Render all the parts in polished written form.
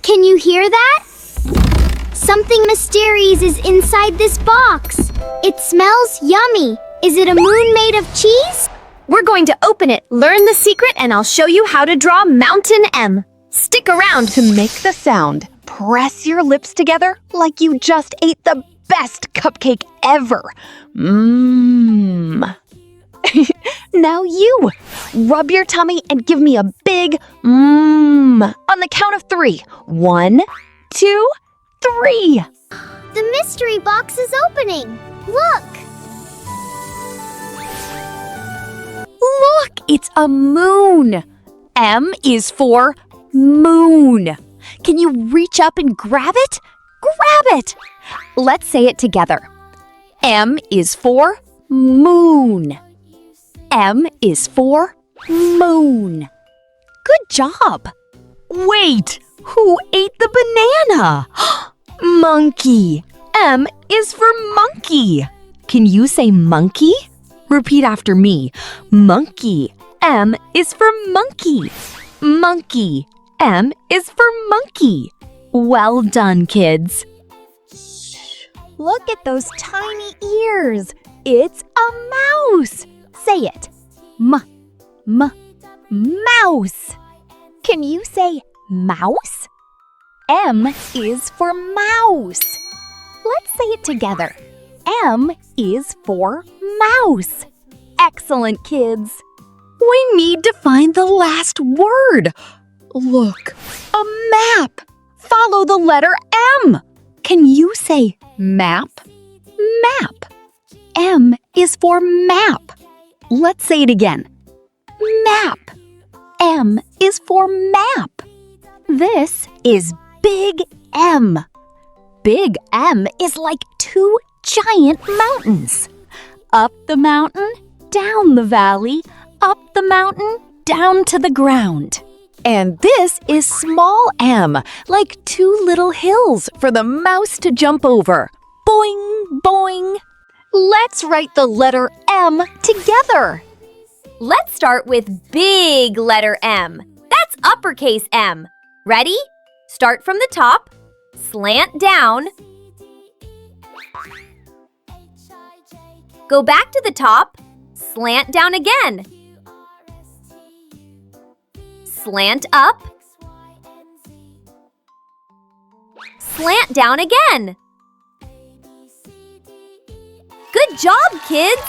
Can you hear that? Something mysterious is inside this box. It smells yummy. Is it a moon made of cheese? We're going to open it, learn the secret, and I'll show you how to draw Mountain M. Stick around To make the sound, press your lips together like you just ate the best cupcake ever. Mmm. Now you, rub your tummy and give me a big mmm on the count of 3. 1, 2, 3. The mystery box is opening. Look! Look, it's a moon. M is for moon. Can you reach up and grab it? Grab it. Let's say it together. M is for moon. M is for moon. Good job. Wait, who ate the banana? Monkey. M is for monkey. Can you say monkey? Repeat after me. Monkey. M is for monkey. Monkey. M is for monkey. Well done, kids. Look at those tiny ears. It's a mouse. Say it. Mouse. Can you say mouse? M is for mouse. Let's say it together. M is for mouse. Excellent, kids. We need to find the last word. Look, a map. Follow the letter M. Can you say map? Map. M is for map. Let's say it again. Map. M is for map. This is Big M. Big M is like 2 giant mountains. Up the mountain, down the valley, up the mountain, down to the ground. And this is small m, like 2 little hills for the mouse to jump over. Boing, boing. Let's write the letter M together. Let's start with big letter M. That's uppercase M. Ready? Start from the top, slant down, go back to the top, slant down again, slant up, slant down again. Good job, kids!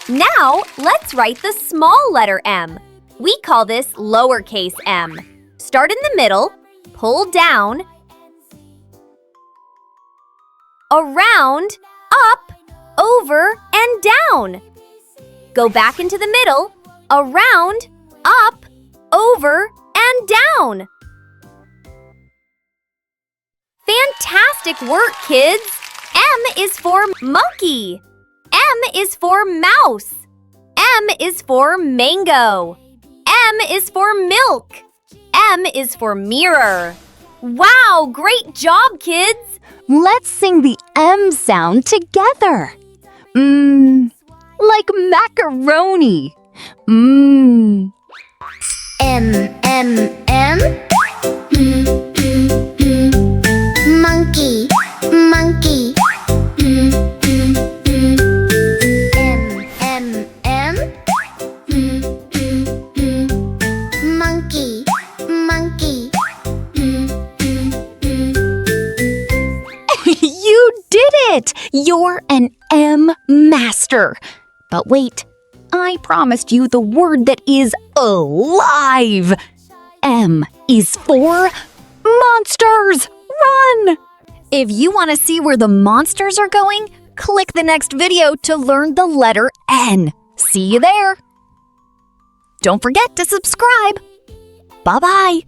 Now, let's write the small letter M. We call this lowercase m. Start in the middle, pull down, around, up, over, and down. Go back into the middle, around, up, over, and down. Fantastic work, kids! M is for monkey. M is for mouse. M is for mango. M is for milk. M is for mirror. Wow, great job, kids! Let's sing the M sound together. Like macaroni. M, M. Monkey, monkey. M. Monkey, monkey. You did it! You're an M master. But wait, I promised you the word that is alive. M is for monsters. Run! If you want to see where the monsters are going, click the next video to learn the letter N. See you there. Don't forget to subscribe. Bye-bye.